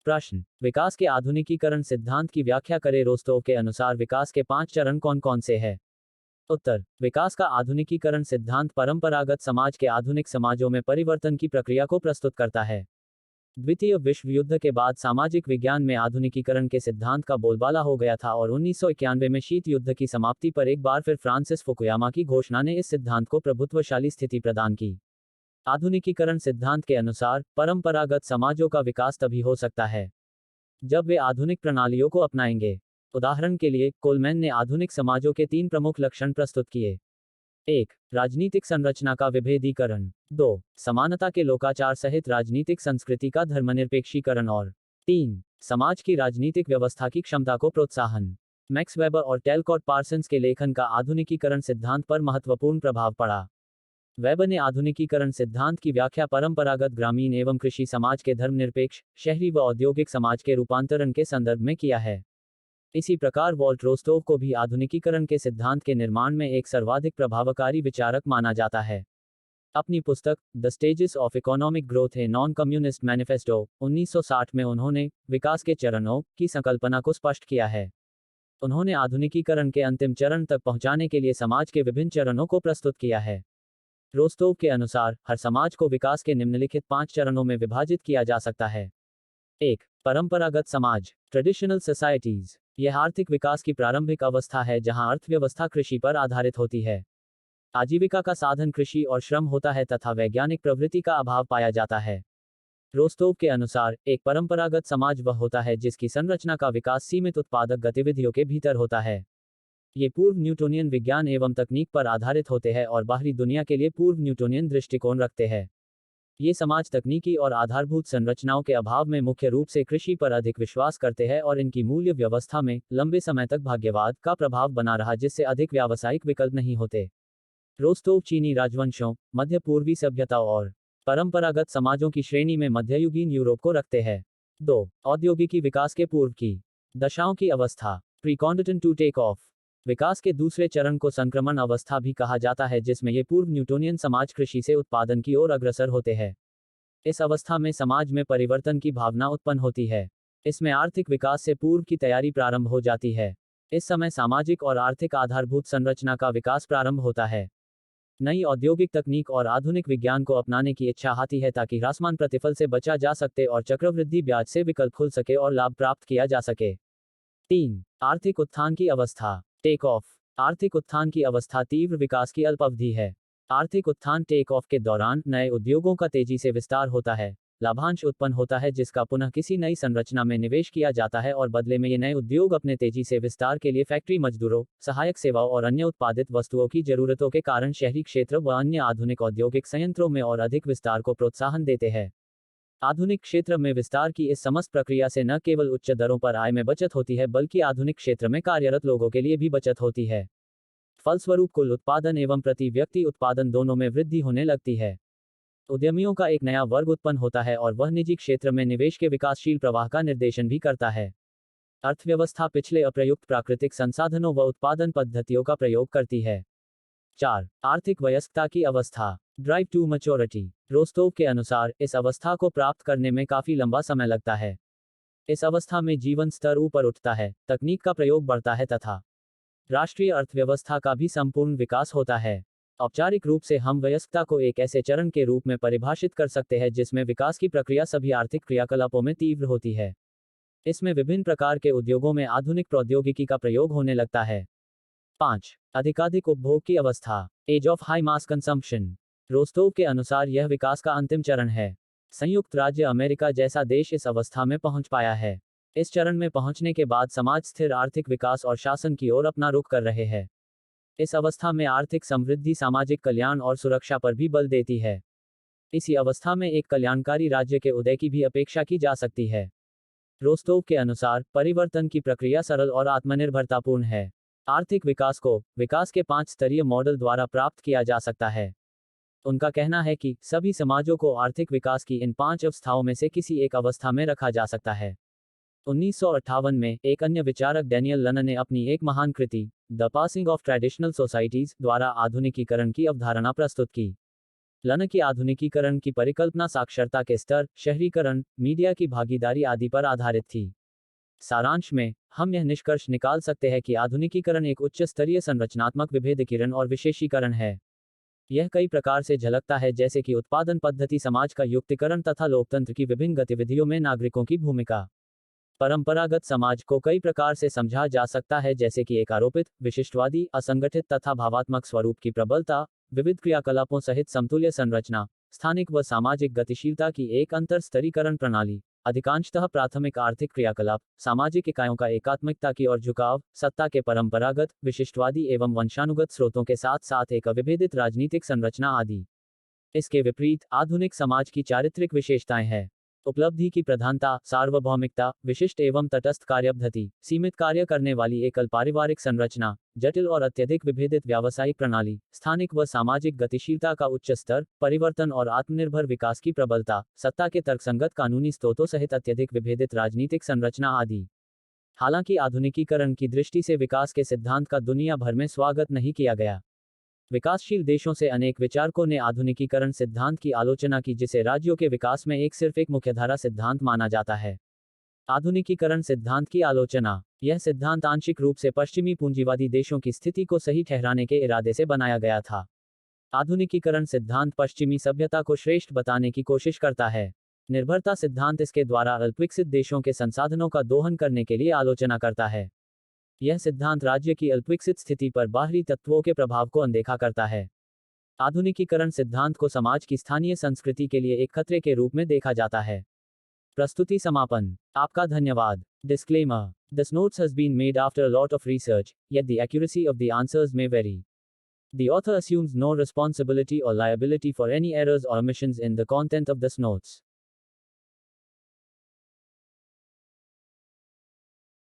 प्रश्न, विकास के आधुनिकीकरण सिद्धांत की व्याख्या करें। रोस्तोव के अनुसार विकास के 5 चरण कौन कौन से हैं? उत्तर, विकास का आधुनिकीकरण सिद्धांत परंपरागत समाज के आधुनिक समाजों में परिवर्तन की प्रक्रिया को प्रस्तुत करता है। द्वितीय विश्व युद्ध के बाद सामाजिक विज्ञान में आधुनिकीकरण के सिद्धांत का बोलबाला हो गया था और 1991 में शीत युद्ध की समाप्ति पर एक बार फिर फ्रांसिस फुकुयामा की घोषणा ने इस सिद्धांत को प्रभुत्वशाली स्थिति प्रदान की। आधुनिकीकरण सिद्धांत के अनुसार परंपरागत समाजों का विकास तभी हो सकता है जब वे आधुनिक प्रणालियों को अपनाएंगे। उदाहरण के लिए, कोलमैन ने आधुनिक समाजों के 3 प्रमुख लक्षण प्रस्तुत किए। 1. राजनीतिक संरचना का विभेदीकरण। 2. समानता के लोकाचार सहित राजनीतिक संस्कृति का धर्मनिरपेक्षीकरण और 3. समाज की राजनीतिक व्यवस्था की क्षमता को प्रोत्साहन। मैक्स वेबर और टेलकॉट पार्सन्स के लेखन का आधुनिकीकरण सिद्धांत पर महत्वपूर्ण प्रभाव पड़ा। वेबर ने आधुनिकीकरण सिद्धांत की व्याख्या परंपरागत ग्रामीण एवं कृषि समाज के धर्मनिरपेक्ष, शहरी व औद्योगिक समाज के रूपांतरण के संदर्भ में किया है। इसी प्रकार वॉल्ट रोस्टोव को भी आधुनिकीकरण के सिद्धांत के निर्माण में एक सर्वाधिक प्रभावकारी विचारक माना जाता है। अपनी पुस्तक the stages of economic growth a non communist manifesto 1960 में उन्होंने विकास के चरणों की संकल्पना को स्पष्ट किया है। उन्होंने आधुनिकीकरण के अंतिम चरण तक पहुंचाने के लिए समाज के विभिन्न चरणों को प्रस्तुत किया है। रोस्टोव के अनुसार हर समाज को विकास के निम्नलिखित 5 चरणों में विभाजित किया जा सकता है। 1. परंपरागत समाज, ट्रेडिशनल सोसाइटीज। यह आर्थिक विकास की प्रारंभिक अवस्था है जहां अर्थव्यवस्था कृषि पर आधारित होती है। आजीविका का साधन कृषि और श्रम होता है तथा वैज्ञानिक प्रवृत्ति का अभाव पाया जाता है। रोस्टोव के अनुसार एक परंपरागत समाज वह होता है जिसकी संरचना का विकास सीमित उत्पादक गतिविधियों के भीतर होता है। ये पूर्व न्यूटोनियन विज्ञान एवं तकनीक पर आधारित होते हैं और बाहरी दुनिया के लिए पूर्व न्यूटोनियन दृष्टिकोण रखते हैं। ये समाज तकनीकी और आधारभूत संरचनाओं के अभाव में मुख्य रूप से कृषि पर अधिक विश्वास करते हैं और इनकी मूल्य व्यवस्था में लंबे समय तक भाग्यवाद का प्रभाव बना रहा जिससे अधिक व्यावसायिक विकल्प नहीं होते। रोस्टोव चीनी राजवंशों, मध्य पूर्वी सभ्यताओं और परंपरागत समाजों की श्रेणी में मध्ययुगीन यूरोप को रखते हैं। 2. औद्योगिकी विकास के पूर्व की दशाओं की अवस्था, प्रीकॉन्डिशन टू टेक ऑफ। विकास के दूसरे चरण को संक्रमण अवस्था भी कहा जाता है जिसमें ये पूर्व न्यूटोनियन समाज कृषि से उत्पादन की ओर अग्रसर होते हैं। इस अवस्था में समाज में परिवर्तन की भावना उत्पन्न होती है। इसमें आर्थिक विकास से पूर्व की तैयारी प्रारंभ हो जाती है। इस समय सामाजिक और आर्थिक आधारभूत संरचना का विकास प्रारंभ होता है। नई औद्योगिक तकनीक और आधुनिक विज्ञान को अपनाने की इच्छा आती है ताकि ह्रासमान प्रतिफल से बचा जा सके और चक्रवृद्धि ब्याज से विकल्प खुल सके और लाभ प्राप्त किया जा सके। 3. आर्थिक उत्थान की अवस्था, टेक ऑफ। आर्थिक उत्थान की अवस्था तीव्र विकास की अल्पावधि है। आर्थिक उत्थान टेक ऑफ के दौरान नए उद्योगों का तेजी से विस्तार होता है, लाभांश उत्पन्न होता है जिसका पुनः किसी नई संरचना में निवेश किया जाता है और बदले में ये नए उद्योग अपने तेजी से विस्तार के लिए फैक्ट्री मजदूरों, सहायक सेवाओं और अन्य उत्पादित वस्तुओं की जरूरतों के कारण शहरी क्षेत्र व अन्य आधुनिक औद्योगिक संयंत्रों में और अधिक विस्तार को प्रोत्साहन देते हैं। आधुनिक क्षेत्र में विस्तार की इस समस्त प्रक्रिया से न केवल उच्च दरों पर आय में बचत होती है बल्कि आधुनिक क्षेत्र में कार्यरत लोगों के लिए भी बचत होती है। फलस्वरूप कुल उत्पादन एवं प्रति व्यक्ति उत्पादन दोनों में वृद्धि होने लगती है। उद्यमियों का एक नया वर्ग उत्पन्न होता है और वह निजी क्षेत्र में निवेश के विकासशील प्रवाह का निर्देशन भी करता है। अर्थव्यवस्था पिछले अप्रयुक्त प्राकृतिक संसाधनों व उत्पादन पद्धतियों का प्रयोग करती है। 4. आर्थिक वयस्कता की अवस्था, ड्राइव टू मैच्योरिटी। रोस्टोव के अनुसार इस अवस्था को प्राप्त करने में काफी लंबा समय लगता है। इस अवस्था में जीवन स्तर ऊपर उठता है, तकनीक का प्रयोग बढ़ता है तथा राष्ट्रीय अर्थव्यवस्था का भी संपूर्ण विकास होता है। औपचारिक रूप से हम वयस्कता को एक ऐसे चरण के रूप में परिभाषित कर सकते हैं जिसमें विकास की प्रक्रिया सभी आर्थिक क्रियाकलापों में तीव्र होती है। इसमें विभिन्न प्रकार के उद्योगों में आधुनिक प्रौद्योगिकी का प्रयोग होने लगता है। 5. अधिकाधिक उपभोग की अवस्था, age of high mass consumption. Rostow के अनुसार यह विकास का अंतिम चरण है। संयुक्त राज्य अमेरिका जैसा देश इस अवस्था में पहुंच पाया है। इस चरण में पहुंचने के बाद समाज स्थिर आर्थिक विकास और शासन की ओर अपना रुख कर रहे हैं। इस अवस्था में आर्थिक समृद्धि सामाजिक कल्याण और सुरक्षा पर भी बल देती है। इसी अवस्था में एक कल्याणकारी राज्य के उदय की भी अपेक्षा की जा सकती है। रोस्टोव के अनुसार परिवर्तन की प्रक्रिया सरल और आत्मनिर्भरतापूर्ण है। आर्थिक विकास को विकास के 5 स्तरीय मॉडल द्वारा प्राप्त किया जा सकता है। उनका कहना है कि सभी समाजों को आर्थिक विकास की इन 5 अवस्थाओं में से किसी एक अवस्था में रखा जा सकता है। 1958 में एक अन्य विचारक डैनियल लनन ने अपनी एक महान कृति the passing of traditional societies द्वारा आधुनिकीकरण की अवधारणा प्रस्तुत की। लन की आधुनिकीकरण की परिकल्पना साक्षरता के स्तर, शहरीकरण, मीडिया की भागीदारी आदि पर आधारित थी। सारांश में हम यह निष्कर्ष निकाल सकते हैं कि आधुनिकीकरण एक उच्च स्तरीय संरचनात्मक विभेदीकरण और विशेषीकरण है। यह कई प्रकार से झलकता है, जैसे कि उत्पादन पद्धति, समाज का युक्तिकरण तथा लोकतंत्र की विभिन्न गतिविधियों में नागरिकों की भूमिका। परंपरागत समाज को कई प्रकार से समझा जा सकता है, जैसे कि एक आरोपित, विशिष्टवादी, असंगठित तथा भावात्मक स्वरूप की प्रबलता, विविध क्रियाकलापों सहित समतुल्य संरचना, स्थानिक व सामाजिक गतिशीलता की एक अंतर स्तरीकरण प्रणाली, अधिकांशतः प्राथमिक आर्थिक क्रियाकलाप, सामाजिक इकाइयों का एकात्मिकता की ओर झुकाव, सत्ता के परंपरागत, विशिष्टवादी एवं वंशानुगत स्रोतों के साथ साथ एक अविभेदित राजनीतिक संरचना आदि। इसके विपरीत आधुनिक समाज की चारित्रिक विशेषताएं हैं। उपलब्धि की प्रधानता, सार्वभौमिकता, विशिष्ट एवं तटस्थ कार्यपद्धति, सीमित कार्य करने वाली एकल पारिवारिक संरचना, जटिल और अत्यधिक विभेदित व्यावसायिक प्रणाली, स्थानिक व सामाजिक गतिशीलता का उच्च स्तर, परिवर्तन और आत्मनिर्भर विकास की प्रबलता, सत्ता के तर्कसंगत कानूनी स्रोतों सहित अत्यधिक विभेदित राजनीतिक संरचना आदि। हालांकि आधुनिकीकरण की दृष्टि से विकास के सिद्धांत का दुनिया भर में स्वागत नहीं किया गया। विकासशील देशों से अनेक विचारकों ने आधुनिकीकरण सिद्धांत की आलोचना की, जिसे राज्यों के विकास में सिर्फ एक मुख्यधारा सिद्धांत माना जाता है। आधुनिकीकरण सिद्धांत की आलोचना। यह सिद्धांत आंशिक रूप से पश्चिमी पूंजीवादी देशों की स्थिति को सही ठहराने के इरादे से बनाया गया था। आधुनिकीकरण सिद्धांत पश्चिमी सभ्यता को श्रेष्ठ बताने की कोशिश करता है। निर्भरता सिद्धांत इसके द्वारा अल्पविकसित देशों के संसाधनों का दोहन करने के लिए आलोचना करता है। यह सिद्धांत राज्य की अल्पविकसित स्थिति पर बाहरी तत्वों के प्रभाव को अनदेखा करता है। आधुनिकीकरण सिद्धांत को समाज की स्थानीय संस्कृति के लिए एक खतरे के रूप में देखा जाता है। प्रस्तुति समापन। आपका धन्यवाद। Disclaimer. This notes has been made after a lot of research, yet the accuracy of the answers may vary. The author assumes no responsibility or liability for any errors or omissions in the content of this notes.